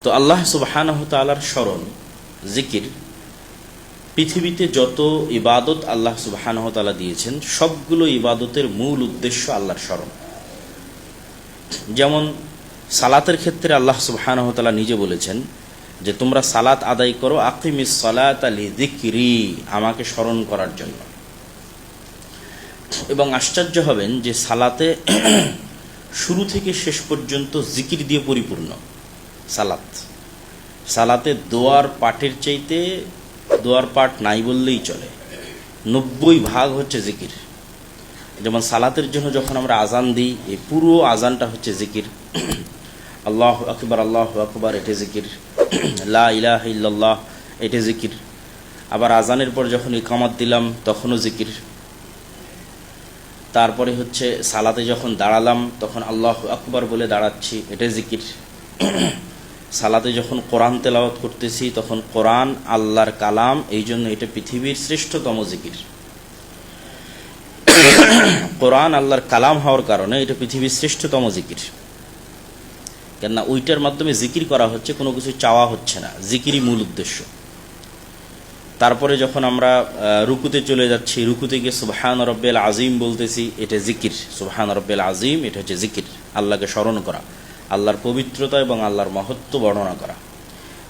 তো আল্লাহ সুবহানাহু তাআলার স্মরণ জিকির পৃথিবীতে যত ইবাদত আল্লাহ সুবহানাহু তাআলা দিয়েছেন সবগুলো ইবাদতের মূল উদ্দেশ্য আল্লাহর স্মরণ। যেমন সালাতের ক্ষেত্রে আল্লাহ সুবহানাহু তাআলা নিজে বলেছেন যে তোমরা সালাত আদায় করো আকিমিস সালাতা লিযিকরি, আমাকে স্মরণ করার জন্য। এবং আশ্চর্য হবেন যে সালাতে শুরু থেকে শেষ পর্যন্ত জিকির দিয়ে পরিপূর্ণ। সালাতে দোয়ার পাঠের চাইতে দোয়ার পাঠ নাই বললেই চলে, 90% হচ্ছে জিকির। যেমন সালাতের জন্য যখন আমরা আজান দিই, এই পুরো আজানটা হচ্ছে জিকির। আল্লাহু আকবার, আল্লাহু আকবার, এটা জিকির। লা ইলাহা ইল্লাল্লাহ, এটা জিকির। আবার আজানের পর যখন ইকামত দিলাম তখনও জিকির। তারপরে হচ্ছে সালাতে যখন দাঁড়ালাম তখন আল্লাহু আকবার বলে দাঁড়াচ্ছি, এটা জিকির। সালাতে যখন কোরআন তেলাওয়াত করতেছি তখন কোরআন আল্লাহর কালাম, এই জন্য এটা পৃথিবীর শ্রেষ্ঠতম জিকির। কোরআন আল্লাহর কালাম হওয়ার কারণে এটা পৃথিবীর শ্রেষ্ঠতম জিকির। কেননা ওইটার মাধ্যমে জিকির করা হচ্ছে, কোনো কিছু চাওয়া হচ্ছে না, জিকিরই মূল উদ্দেশ্য। তারপরে যখন আমরা রুকুতে চলে যাচ্ছি, রুকুতে গিয়ে সুবহান রব্বিল আজিম বলতেছি, এটা জিকির। সুবহান রব্বিল আজিম, এটা হচ্ছে জিকির, আল্লাহকে স্মরণ করা, আল্লাহর পবিত্রতা এবং আল্লাহর মহত্ব বর্ণনা করা।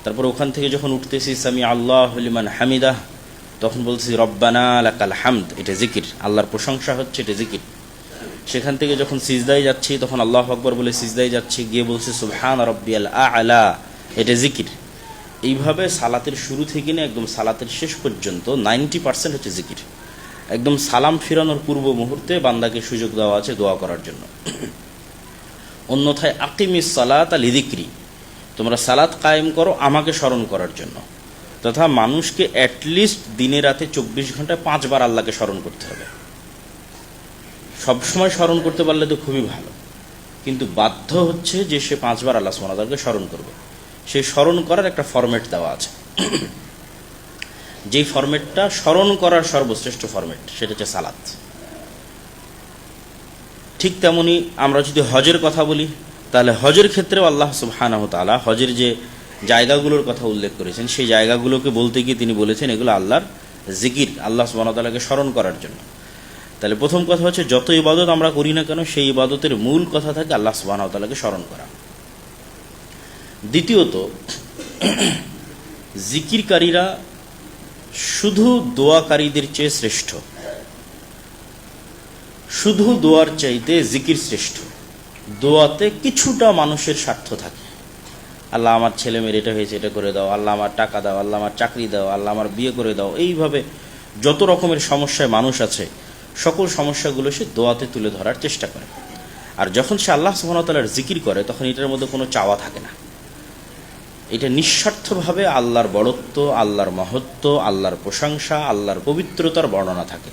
তারপর ওখান থেকে যখন উঠতেছি সামি আল্লাহু লিমান হামিদাহ, তখন বলছি রব্বানা লাকাল হামদ, এটা জিকির, আল্লাহর প্রশংসা হচ্ছে, এটা জিকির। সেখান থেকে যখন সিজদায় যাচ্ছি তখন আল্লাহু আকবার বলে সিজদায় যাচ্ছি, গিয়ে বলছি সুবহান রাব্বিয়াল আ'লা, এটা জিকির। এইভাবে সালাতের শুরু থেকে নিয়ে একদম সালাতের শেষ পর্যন্ত 90% হচ্ছে জিকির। একদম সালাম ফিরানোর পূর্ব মুহূর্তে বান্দাকে সুযোগ দেওয়া আছে দোয়া করার জন্য। অন্যথায় আকিমিস সালাতা লিযিকরি, তোমরা সালাত কায়েম করো আমাকে স্মরণ করার জন্য। তথা মানুষকে অ্যাটলিস্ট দিনে রাতে 24 ঘন্টায় 5 বার আল্লাহকে স্মরণ করতে হবে। সবসময় স্মরণ করতে পারলে তো খুবই ভালো, কিন্তু বাধ্য হচ্ছে যে সে 5 বার আল্লাহ সুবহানাহু ওয়া তাআলাকে স্মরণ করবে। সেই স্মরণ করার একটা ফরম্যাট দেওয়া আছে, যেই ফরম্যাটটা স্মরণ করার সর্বশ্রেষ্ঠ ফরম্যাট, সেটা হচ্ছে সালাত। ঠিক তেমনি আমরা যদি হজের কথা বলি, তাহলে হজের ক্ষেত্রেও আল্লাহ সুবহানাহু ওয়া তাআলা হজের যে জায়গাগুলোর কথা উল্লেখ করেছেন, সেই জায়গাগুলোকে বলতে গিয়ে তিনি বলেছেন এগুলো আল্লাহর জিকির, আল্লাহ সুবহানাহু ওয়া তাআলাকে স্মরণ করার জন্য। তাহলে প্রথম কথা হচ্ছে যত ইবাদত আমরা করি না কেন, সেই ইবাদতের মূল কথা থাকে আল্লাহ সুবহানাহু ওয়া তাআলাকে স্মরণ করা। দ্বিতীয়ত, জিকিরকারীরা শুধু দোয়াকারীদের চেয়ে শ্রেষ্ঠ, শুধু দোয়ার চাইতে জিকির শ্রেষ্ঠ। দোয়াতে কিছুটা মানুষের স্বার্থ থাকে, আল্লাহ আমার ছেলে মেয়ের এটা হয়েছে, এটা করে দাও, আল্লাহ আমার টাকা দাও, আল্লাহ আমার চাকরি দাও, আল্লাহ আমার বিয়ে করে দাও। এইভাবে যত রকমের সমস্যায় মানুষ আছে, সকল সমস্যাগুলো সে দোয়াতে তুলে ধরার চেষ্টা করে। আর যখন সে আল্লাহ সুবহানাহু ওয়া তাআলার জিকির করে তখন এটার মধ্যে কোনো চাওয়া থাকে না, এটা নিঃস্বার্থভাবে আল্লাহর বড়ত্ব, আল্লাহর মহত্ব, আল্লাহর প্রশংসা, আল্লাহর পবিত্রতার বর্ণনা থাকে।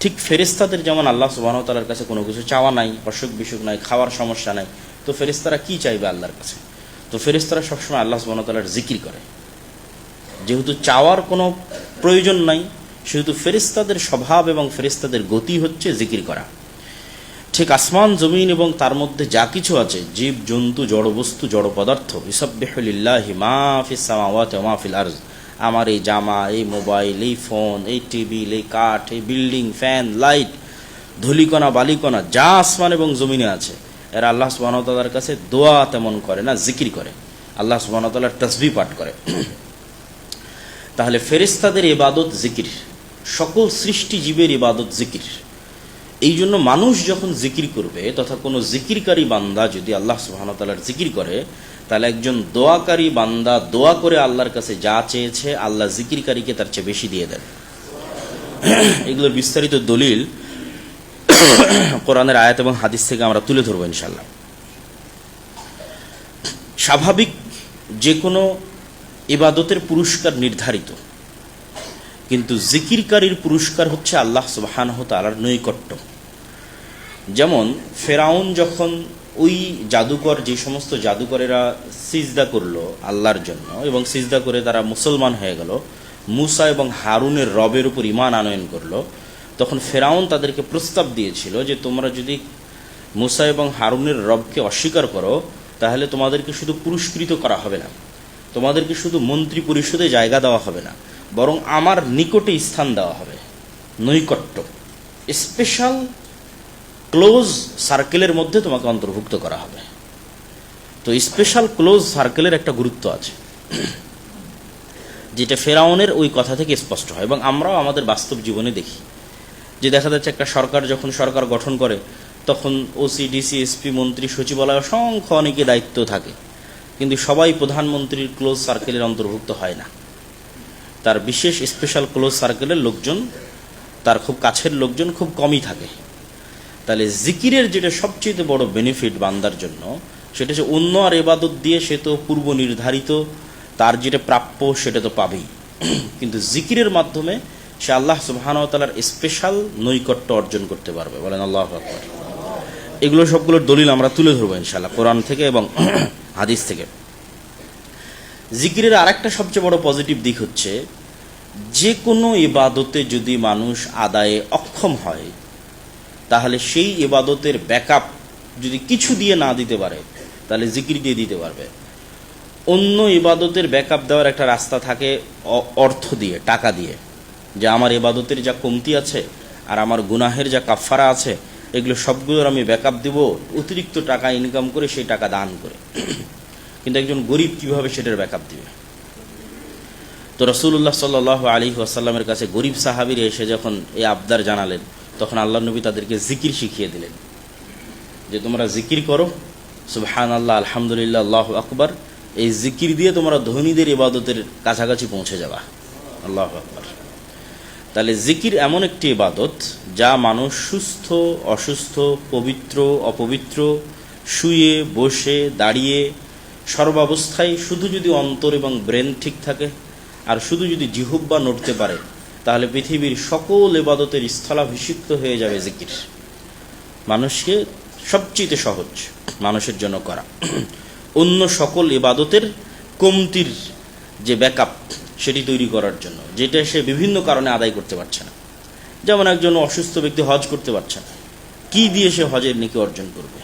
ঠিক ফেরেশতাদের যেমন আল্লাহ সুবহানাহু ওয়া তাআলার কাছে কোনো কিছু চাওয়া নাই, অসুখ বিসুখ নাই, খাওয়ার সমস্যা নাই, তো ফেরেশতারা কি চাইবে আল্লাহর কাছে? তো ফেরেশতারা সবসময় আল্লাহ সুবহানাহু ওয়া তাআলার জিকির করে। যেহেতু চাওয়ার কোনো প্রয়োজন নাই, সেহেতু ফেরেশতাদের স্বভাব এবং ফেরেশতাদের গতি হচ্ছে জিকির করা। ঠিক আসমান জমিন এবং তার মধ্যে যা কিছু আছে, জীব জন্তু, জড় বস্তু, জড় পদার্থ, ইউসাব্বিহু লিল্লাহি মা ফিস সামাওয়াতি ওয়া মা ফিল আরজ, আমার এই জামা, এই মোবাইল, এই ফোন, এই টেবিল, এই কাঠ, এই বিল্ডিং, ফ্যান, লাইট, ধূলিকণা বালিকণা যা আসমান এবং জমিনে আছে, এরা আল্লাহ সুবহানাহু ওয়া তাআলার কাছে দোয়া তেমন করে না, জিকির করে, আল্লাহ সুবহানাহু ওয়া তাআলার তাসবিহ পাঠ করে। তাহলে ফেরেশতাদের ইবাদত জিকির, সকল সৃষ্টি জীবের ইবাদত জিকির। এই জন্য মানুষ যখন জিকির করবে, তথা কোনো জিকিরকারী বান্দা যদি আল্লাহ সুবহানাহু ওয়া তাআলার জিকির করে, তাহলে একজন দোয়াকারী বান্দা দোয়া করে আল্লাহর কাছে যা চেয়েছে, আল্লাহ জিকিরকারীকে তার চেয়ে বেশি দিয়ে দেন। এগুলোর বিস্তারিত দলিল কোরআনের আয়াত এবং হাদিস থেকে আমরা তুলে ধরবো ইনশাআল্লাহ। স্বাভাবিক যে কোনো ইবাদতের পুরস্কার নির্ধারিত, কিন্তু জিকিরকারীর পুরস্কার হচ্ছে আল্লাহ সুবহানাহু ওয়া তাআলার নৈকট্য। যেমন ফেরাউন যখন ওই জাদুকর, যে সমস্ত জাদুকরেরা সিজদা করলো আল্লাহর জন্য এবং সিজদা করে তারা মুসলমান হয়ে গেল, মুসা এবং হারুনের রবের উপর ঈমান আনয়ন করলো, তখন ফেরাউন তাদেরকে প্রস্তাব দিয়েছিল যে তোমরা যদি মুসা এবং হারুনের রবকে অস্বীকার করো, তাহলে তোমাদেরকে শুধু পুরস্কৃত করা হবে না, তোমাদেরকে শুধু মন্ত্রী পরিষদে জায়গা দেওয়া হবে না, বরং আমার নিকটে স্থান দেওয়া হবে। নৈকট্য, স্পেশাল ক্লোজ সার্কেলের মধ্যে তোমাকে অন্তর্ভুক্ত করা হবে। তো স্পেশাল ক্লোজ সার্কেলের একটা গুরুত্ব আছে, যেটা ফেরাউনের ওই কথা থেকে স্পষ্ট হয়, এবং আমরাও আমাদের বাস্তব জীবনে দেখি যে দেখা যাচ্ছে একটা সরকার যখন সরকার গঠন করে তখন ওসি, ডিসি, এসপি, মন্ত্রী, সচিবালয় অসংখ্য অনেকে দায়িত্ব থাকে, কিন্তু সবাই প্রধানমন্ত্রীর ক্লোজ সার্কেলের অন্তর্ভুক্ত হয় না। তার বিশেষ স্পেশাল ক্লোজ সার্কেলের লোকজন, তার খুব কাছের লোকজন খুব কমই থাকে। তাহলে জিকিরের যেটা সবচেয়ে বড় বেনিফিট বান্দার জন্য, সেটা হচ্ছে অন্য আর ইবাদত দিয়ে সে তো পূর্ব নির্ধারিত, তার যেটা প্রাপ্য সেটা তো পাবেই, কিন্তু জিকিরের মাধ্যমে সে আল্লাহ সুবহানাহু ওয়া তাআলার স্পেশাল নৈকট্য অর্জন করতে পারবে। বলেন আল্লাহু আকবার। এগুলো সবগুলোর দলিল আমরা তুলে ধরবো ইনশাআল্লাহ কোরআন থেকে এবং হাদিস থেকে। জিকিরের আরেকটা সবচেয়ে বড় পজিটিভ দিক হচ্ছে, যে কোনো ইবাদতে যদি মানুষ আদায়ে অক্ষম হয়, তাহলে সেই ইবাদতের ব্যাকআপ যদি কিছু দিয়ে না দিতে পারে, তাহলে জিকির দিয়ে দিতে পারবে। অন্য ইবাদতের ব্যাকআপ দেওয়ার একটা রাস্তা থাকে অর্থ দিয়ে, টাকা দিয়ে, যে আমার ইবাদতের যা কমতি আছে আর আমার গুনাহের যা কাফফারা আছে, এগুলো সবগুলোর আমি ব্যাকআপ দিব অতিরিক্ত টাকা ইনকাম করে, সেই টাকা দান করে। কিন্তু একজন গরিব কিভাবে সেটার ব্যাকআপ দিবে? তো রাসূলুল্লাহ সাল্লাল্লাহু আলাইহি ওয়াসাল্লামের কাছে গরিব সাহাবীরা এসে যখন এই আবদার জানালেন, তখন আল্লাহর নবী তাদেরকে জিকির শিখিয়ে দিলেন, যে তোমরা জিকির করো, সুবহানাল্লাহ, আলহামদুলিল্লাহ, আল্লাহু আকবার। এই জিকির দিয়ে তোমরা ধনীদের ইবাদতের কাছাকাছি পৌঁছে যাবা। আল্লাহু আকবার। তাহলে জিকির এমন একটি ইবাদত যা মানুষ সুস্থ, অসুস্থ, পবিত্র, অপবিত্র, শুয়ে, বসে, দাঁড়িয়ে, সর্বাবস্থায় শুধু যদি অন্তর এবং ব্রেন ঠিক থাকে আর শুধু যদি জিহ্বা নড়তে পারে, তাহলে পৃথিবীর সকল ইবাদতের স্থলাভিষিক্ত হয়ে যাবে জিকির। মানুষকে সবচেয়ে সহজ মানুষের জন্য করা, অন্য সকল ইবাদতের কমতির যে ব্যাকআপ সেটি তৈরি করার জন্য, যেটা সে বিভিন্ন কারণে আদায় করতে পারছে না। যেমন একজন অসুস্থ ব্যক্তি হজ করতে পারছে না, কি দিয়ে সে হজের নেকি অর্জন করবে?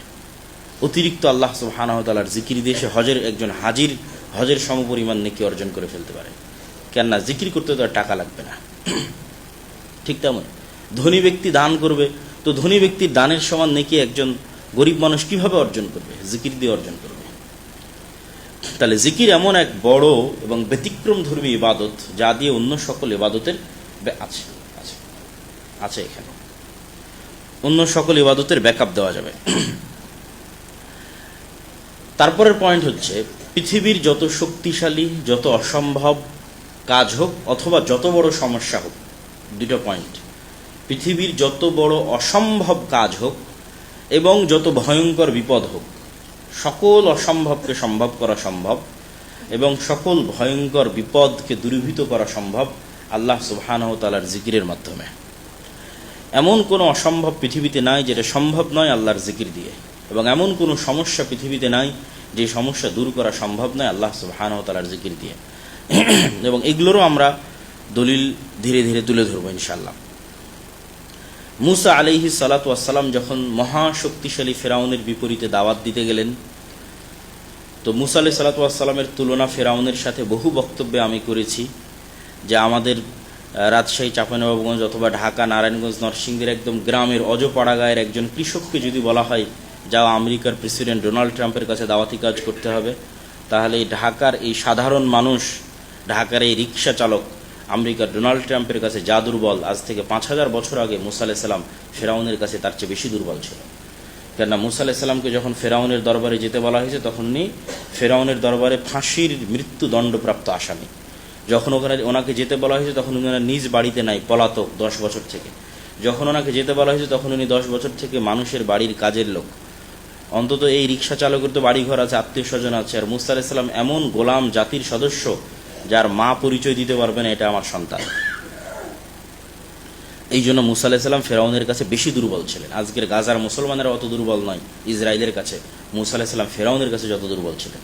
অতিরিক্ত আল্লাহ সুবহানাহু ওয়া তাআলার জিকির দিয়ে সে একজন হাজির হজের সমপরিমাণ নেকি অর্জন করে ফেলতে পারে। কেননা জিকির করতে তো আর টাকা লাগবে না। ঠিক তেমন ধনী ব্যক্তি দান করবে, তো ধনী ব্যক্তির দানের সমান নেকি একজন গরিব মানুষ কিভাবে অর্জন করবে? জিকির দিয়ে অর্জন করবে। তাহলে জিকির এমন এক বড় এবং ব্যতিক্রম ধর্মী ইবাদত, যা দিয়ে অন্য সকল ইবাদতের আছে আছে আছে এখানে অন্য সকল ইবাদতের ব্যাকআপ দেওয়া যাবে। তারপরের পয়েন্ট হচ্ছে, পৃথিবীর যত শক্তিশালী, যত অসম্ভব কাজ হোক অথবা যত বড় সমস্যা হোক, দুটো পয়েন্ট, পৃথিবীর যত বড় অসম্ভব কাজ হোক এবং যত ভয়ঙ্কর বিপদ হোক, সকল অসম্ভবকে সম্ভব করা সম্ভব এবং সকল ভয়ঙ্কর বিপদকে দূরীভূত করা সম্ভব আল্লাহ সুবহানাহু ওয়া তাআলার জিকিরের মাধ্যমে। এমন কোনো অসম্ভব পৃথিবীতে নাই যেটা সম্ভব নয় আল্লাহর জিকির দিয়ে, এবং এমন কোনো সমস্যা পৃথিবীতে নাই যে সমস্যা দূর করা সম্ভব নয় আল্লাহ সুবহানাহু ওয়া তাআলার জিকির দিয়ে। এবং এগুলোরও আমরা দলিল ধীরে ধীরে তুলে ধরবো ইনশাআল্লাহ। মুসা আলাইহিস সালাতু ওয়াস সালাম যখন মহাশক্তিশালী ফেরাউনের বিপরীতে দাওয়াত দিতে গেলেন, তো মুসা আলাইহিস সালাতু ওয়াস সালামের তুলনা ফেরাউনের সাথে বহু বক্তব্যে আমি করেছি, যে আমাদের রাজশাহী, চাঁপাইনবাবগঞ্জ অথবা ঢাকা, নারায়ণগঞ্জ, নরসিংদীর একদম গ্রামের অজপাড়া গায়ের একজন কৃষককে যদি বলা হয় যাও আমেরিকার প্রেসিডেন্ট ডোনাল্ড ট্রাম্পের কাছে দাওয়াতি কাজ করতে হবে, তাহলে এই ঢাকার এই সাধারণ মানুষ, ঢাকার এই রিক্সা চালক আমেরিকার ডোনাল্ড ট্রাম্পের কাছে যা দুর্বল, আজ থেকে 5000 বছর আগে মুসা আলাইহিস সালাম ফেরাউনের কাছে তার চেয়ে বেশি দুর্বল ছিল। কেননা মুসা আলাইহিস সালামকে যখন ফেরাউনের দরবারে যেতে বলা হয়েছে, তখন উনি ফেরাউনের দরবারে ফাঁসির মৃত্যুদণ্ডপ্রাপ্ত আসামি। যখন ওনাকে যেতে বলা হয়েছে, তখন উনি নিজ বাড়িতে নাই, পলাতক 10 বছর থেকে। যখন ওনাকে যেতে বলা হয়েছে, তখন উনি 10 বছর থেকে মানুষের বাড়ির কাজের লোক। অন্তত এই রিক্সা চালকের তো বাড়িঘর আছে, আত্মীয় স্বজন আছে, আর মুসা আলাইহিস সালাম এমন গোলাম জাতির সদস্য যার মা পরিচয় দিতে পারবে না এটা আমার সন্তান। এই জন্য মুসা আলাইহিস সালাম ফেরাউনের কাছে বেশি দুর্বল ছিলেন। আজকের গাজার মুসলমানেরা অত দুর্বল নয় ইসরায়েলের কাছে, মুসা আলাইহিস সালাম ফেরাউনের কাছে যত দুর্বল ছিলেন।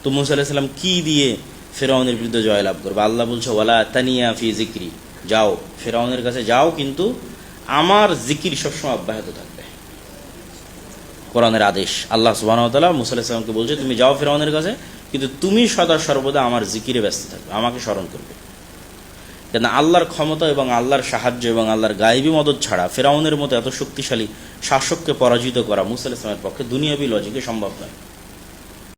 তো মুসা আলাইহিস সালাম কি দিয়ে ফেরাউনের বিরুদ্ধে জয়লাভ করবে? আল্লাহ বলছে, ওয়ালা তানিয়া ফি জিকরি, যাও ফেরাউনের কাছে যাও, কিন্তু আমার জিকির সবসময় অব্যাহত থাকবে। কোরআনের আদেশ। আল্লাহ সুবহানাহু ওয়া তাআলা মুসা আলাইহিস সালামকে বলছে, তুমি যাও ফিরআউনের কাছে, কিন্তু তুমি সদা সর্বদা আমার জিকিরে ব্যস্ত থাকবে, আমাকে স্মরণ করবে। কেন আল্লাহর ক্ষমতা এবং আল্লাহর সাহায্য এবং আল্লাহর গায়েবী মদদ ছাড়া ফিরআউনের মতো এত শক্তিশালী শাসককে পরাজিত করা মুসা আলাইহিস সালামের পক্ষে দুনিয়াবি লজিকে সম্ভব নয়।